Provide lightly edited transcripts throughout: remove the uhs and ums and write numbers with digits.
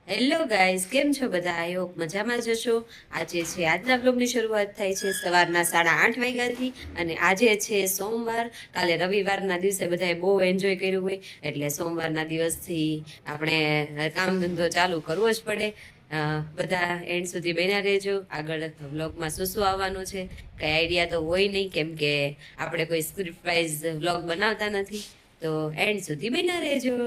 Hello guys, કેમ છો બધા? આઈ હોપ મજામાં જ હશો. આજે છે આજના બ્લોગની શરૂઆત થાય છે સવારના 8:30 વાગ્યાથી અને આજે છે સોમવાર. કાલે રવિવારના દિવસે બધાએ બહુ એન્જોય કર્યું હોય એટલે સોમવારના દિવસથી આપણે કામ ધંધો ચાલુ કરવો જ પડે. બધા એન્ડ સુધી બન્યા રહેજો. આગળ વ્લોગમાં શું શું આવવાનું છે કઈ આઈડિયા તો હોય નહીં, કેમ કે આપણે કોઈ સ્ક્રિપ્ટ વાઇઝ વ્લોગ બનાવતા નથી, તો એન્ડ સુધી બન્યા રહેજો.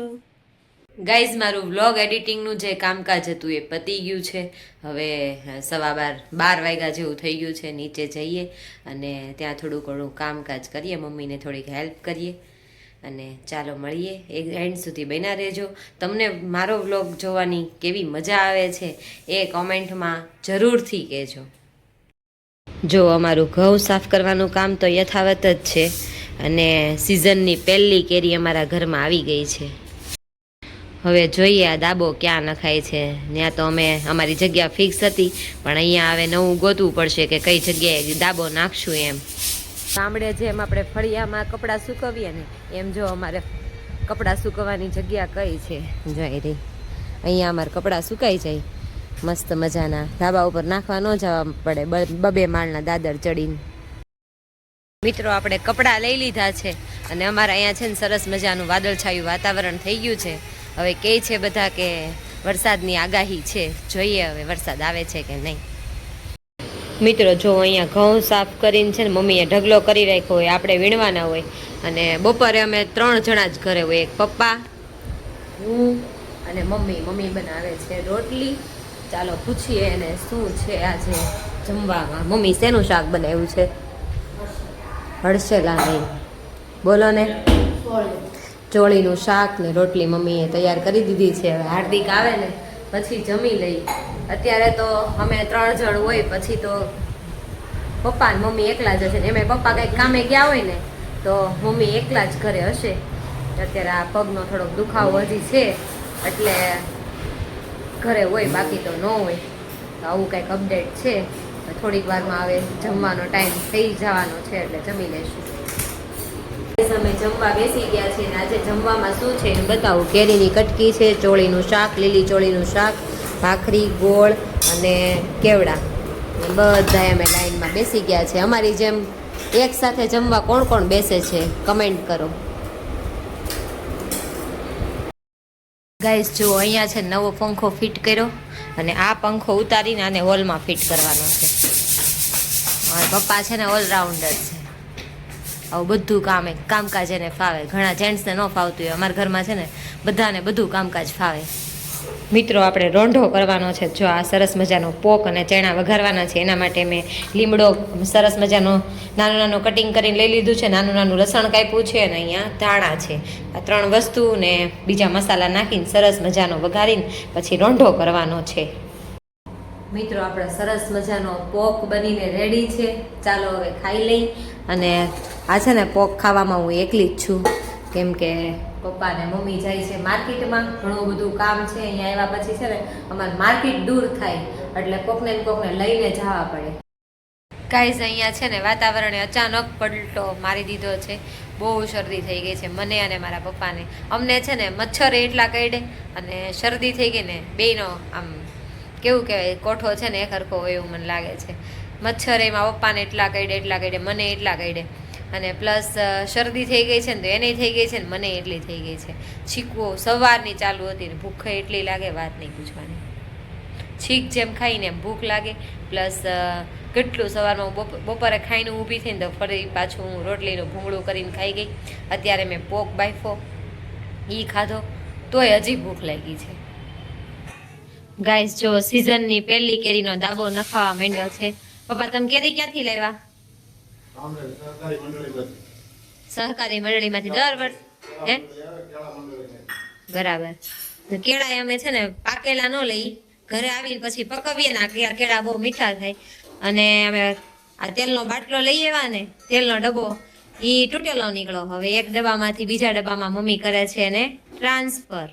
ગાઈઝ, મારું વ્લોગ એડિટિંગનું જે કામકાજ હતું એ પતી ગયું છે. હવે 12:15 વાગ્યા જેવું થઈ ગયું છે. નીચે જઈએ અને ત્યાં થોડું ઘણું કામકાજ કરીએ, મમ્મીને થોડીક હેલ્પ કરીએ અને ચાલો મળીએ. એક એન્ડ સુધી બન્યા રહેજો. તમને મારો વ્લોગ જોવાની કેવી મજા આવે છે એ કોમેન્ટમાં જરૂરથી કહેજો. જો અમારું ઘઉં સાફ કરવાનું કામ તો યથાવત જ છે અને સિઝનની પહેલી કેરી અમારા ઘરમાં આવી ગઈ છે. હવે જોઈએ આ દાબો ક્યાં નખાય છે. ત્યાં તો અમારી જગ્યા ફિક્સ હતી, પણ અહીંયા હવે નવું ગોતવું પડશે કે કઈ જગ્યાએ દાબો નાખશું એમ. ગામડે જેમ આપણે ફળિયામાં કપડાં સૂકવીએ ને એમ જો અમારે કપડાં સૂકવવાની જગ્યા કઈ છે જોઈ રહી. અહીંયા અમારે કપડાં સુકાઈ જાય મસ્ત મજાના. ધાબા ઉપર નાખવા ન જવા પડે, બબે માળના દાદર ચડીને. મિત્રો, આપણે કપડાં લઈ લીધા છે અને અમારા અહીંયા છે ને સરસ મજાનું વાદળછાયું વાતાવરણ થઈ ગયું છે. હવે કહે છે બધા કે વરસાદની આગાહી છે, જોઈએ હવે વરસાદ આવે છે કે નહીં. મિત્રો જો અહીંયા ઘઉં સાફ કરીને છે ને મમ્મીએ ઢગલો કરી રાખ્યો હોય, આપણે વીણવાના હોય અને બપોરે અમે 3 જણા જ ઘરે હોય, એક પપ્પા, હું અને મમ્મી બનાવે છે રોટલી. ચાલો પૂછીએ એને શું છે આજે જમવામાં. મમ્મી શેનું શાક બનાવ્યું છે? હડસેલા નહીં, બોલો ને. ચોળીનું શાક ને રોટલી મમ્મીએ તૈયાર કરી દીધી છે. હવે હાર્દિક આવે ને પછી જમી લઈ. અત્યારે તો અમે 3 જણ હોય, પછી તો પપ્પા ને મમ્મી એકલા જ હશે ને. એમાં પપ્પા કંઈક કામે ગયા હોય ને તો મમ્મી એકલા જ ઘરે હશે. અત્યારે આ પગનો થોડોક દુખાવો હજી છે એટલે ઘરે હોય, બાકી તો ન હોય. તો આવું કંઈક અપડેટ છે. થોડીક વારમાં આવે જમવાનો ટાઈમ થઈ જવાનો છે એટલે જમી લઈશું. અમે જમવા બેસી ગયા છીએ અને આજે જમવામાં શું છે એ બતાવું. કેરીની કટકી છે, ચોળીનું શાક, લીલી ચોળીનું શાક, ભાખરી, ગોળ અને કેવડા. બધા અમે લાઈનમાં બેસી ગયા છે. અમારી જેમ એક સાથે જમવા કોણ કોણ બેસે છે કમેન્ટ કરો. ગાઈસ જો અહીંયા છે નવો પંખો ફિટ કર્યો અને આ પંખો ઉતારીને આને હોલમાં ફિટ કરવાનો છે. મારા પપ્પા છે ને ઓલરાઉન્ડર છે, આવું બધું કામકાજ એને ફાવે. ઘણા જેન્ટ્સને ન ફાવતું હોય, અમારા ઘરમાં છે ને બધાને બધું કામકાજ ફાવે. મિત્રો, આપણે રોંઢો કરવાનો છે. જો આ સરસ મજાનો પોક અને ચણા વઘારવાના છે. એના માટે મેં લીમડો સરસ મજાનો નાનું કટિંગ કરીને લઈ લીધું છે. નાનું લસણ કાપ્યું છે અને અહીંયા ધાણા છે. આ 3 વસ્તુ ને બીજા મસાલા નાખીને સરસ મજાનો વઘારીને પછી રોંઢો કરવાનો છે. મિત્રો, આપણે સરસ મજાનો પોક બનીને રેડી છે. ચાલો હવે ખાઈ લઈ. અને આ છે ને પોક ખાવામાં હું એકલી જ છું, કેમ કે પપ્પા ને મમ્મી જાય છે માર્કેટમાં. ઘણું બધું કામ છે. અહીંયા આવ્યા પછી છે ને અમારે માર્કેટ દૂર થાય એટલે કોકને લઈને જવા પડે. ગાઈઝ, અહીંયા છે ને વાતાવરણે અચાનક પલટો મારી દીધો છે. બહુ શરદી થઈ ગઈ છે મને અને મારા પપ્પાને. અમને છે ને મચ્છર એટલા કરડે અને શરદી થઈ ગઈ ને બેયનો આમ કેવું કહેવાય, કોઠો છે ને એક હરખો હોય એવું મને લાગે છે. મચ્છર એમાં પપ્પાને એટલા કરડે, મને એટલા કરડે અને પ્લસ શરદી થઈ ગઈ છે ને તો એને થઈ ગઈ છે ને મને એટલી થઈ ગઈ છે. છીકવો સવારની ચાલુ હતી ને ભૂખ એટલી લાગે વાત નહીં પૂછવાની. છીક જેમ ખાઈને એમ ભૂખ લાગે. પ્લસ કેટલું સવારમાં બપોરે ખાઈને ઊભી થઈને તો ફરી પાછું હું રોટલીનું ભૂંગળું કરીને ખાઈ ગઈ. અત્યારે મેં પોક બાફો એ ખાધો તોય હજી ભૂખ લાગી છે. ગાઈસ જો સિઝનની પહેલી કેરીનો દાબો નખાવા માંડ્યો છે. પપ્પા, તમે કેરી ક્યાંથી લાવ્યા? સહકારી મંડળીમાંથી દર વર્ષ હે બરાબર. કેળા અમે છે ને પાકેલા ન લઈ, ઘરે આવીને પછી પકવીએ ને કેળા બહુ મીઠા થાય. અને અમે આ તેલનો બાટલો લઈ આવ્યા ને, તેલનો ડબ્બો એ તૂટેલો નીકળો. હવે એક ડબ્બામાંથી બીજા ડબ્બામાં મમ્મી કરે છે એને ટ્રાન્સફર.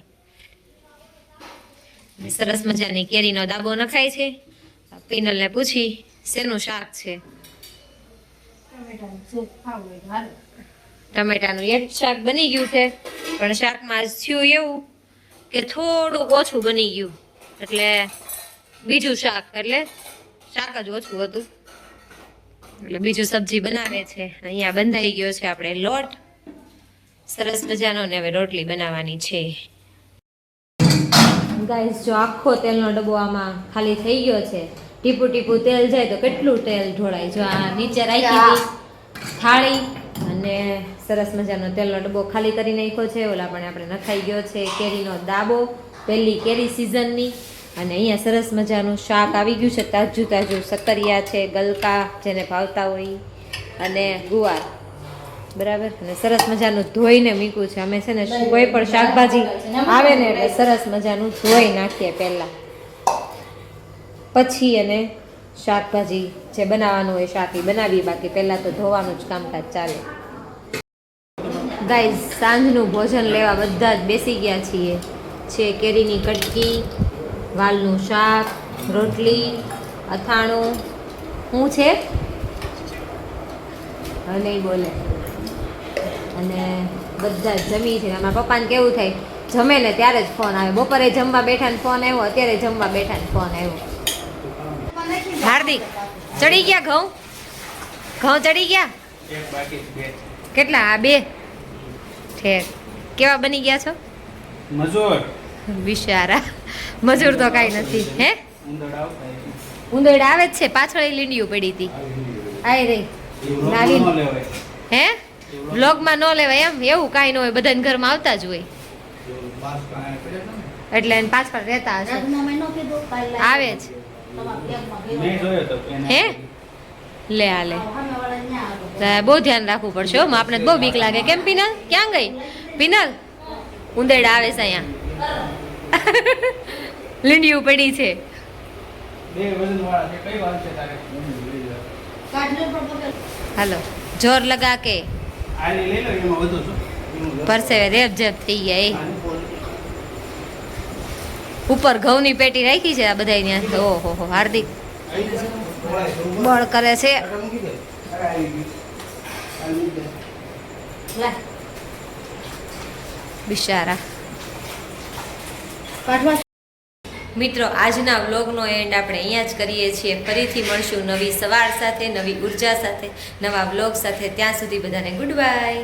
સરસ મજાની કેરીનો દાબો નખાય છે. પિનલને પૂછી શેનું શાક છે? ટમેટાનું એક શાક બની ગયું છે, પણ શાકમાં થયું એવું કે થોડુંક ઓછું બની ગયું. એટલે બીજું શાક, એટલે શાક જ ઓછું હતું એટલે બીજું સબ્જી બનાવે છે. અહીંયા બંધાઈ ગયો છે આપણે લોટ સરસ મજાનો, ને હવે રોટલી બનાવવાની છે. ગાઈસ જો આખો તેલનો ડબ્બો આમાં ખાલી થઈ ગયો છે. ટીપું ટીપું તેલ જાય તો કેટલું તેલ ઢોળાય. જો આ નીચે રાખી હતી થાળી અને સરસ મજાનો તેલનો ડબ્બો ખાલી કરી નાખ્યો છે. ઓલા પણ આપણે નખાઈ ગયો છે કેરીનો દાબો, પહેલી કેરી સિઝનની. અને અહીંયા સરસ મજાનું શાક આવી ગયું છે, તાજું તાજું. સક્કરિયા છે, ગલકા જેને ભાવતા હોય, અને ગુવાર, બરાબર. અને સરસ મજાનું ધોઈને મૂક્યું છે. અમે છે ને કોઈ પણ શાકભાજી આવે ને એટલે સરસ મજાનું ધોઈ નાખીએ પહેલાં, પછી એને શાકભાજી જે બનાવવાનું હોય શાક એ બનાવીએ. બાકી પહેલાં તો ધોવાનું જ કામકાજ ચાલે. ગાઈઝ સાંજનું ભોજન લેવા બધા જ બેસી ગયા છીએ. છે કેરીની કટકી, વાલનું શાક, રોટલી, અથાણું. શું છે અને બોલે. અને બધા જ જમી છે. મારા પપ્પાને કેવું થાય, જમે ને ત્યારે જ ફોન આવે. બપોરે જમવા બેઠા ને ફોન આવ્યો, અત્યારે જમવા બેઠા ને ફોન આવ્યો. હાર્દિક ચડી ગયા ઘઉં? ઘઉં ચડી ગયા? કેટલા? આ 2 ઠેક. કેવા બની ગયા છો? મજૂર બિચારા મજૂર તો કાંઈ નથી. હે ઉંદરડા આવે જ છે. પાછળ લીંડિયું પડી હતી. આય રહી નાલી. હે વ્લોગમાં ન લેવાય એમ? એવું કાંઈ ન હોય, બધાને ઘરમાં આવતા જ હોય એટલે એને પાછળ રહેતા હશે. આવે જ. હે લે હાલે બહુ ધ્યાન રાખવું પડશે હો. આપણે બહુ બીક લાગે. કેમ પિનલ? ક્યાં ગઈ પિનલ? ઉંદરડા આવે છે અહીંયા. લીંડિયું પડી છે. હાલો જોર લગા કે પરસેવે રેપ જેપ થઈ ગયા. એ ઉપર ઘઉંની પેટી રાખી છે આ બધા ત્યાં. ઓહો હો હાર્દિક બળ કરે છે. બિચારા. મિત્રો આજના વ્લોગનો એન્ડ આપણે અહીંયા જ કરીએ છીએ. ફરીથી મળશું નવી સવાર સાથે, નવી ઉર્જા સાથે, નવા વ્લોગ સાથે. ત્યાં સુધી બધાને ગુડ બાય.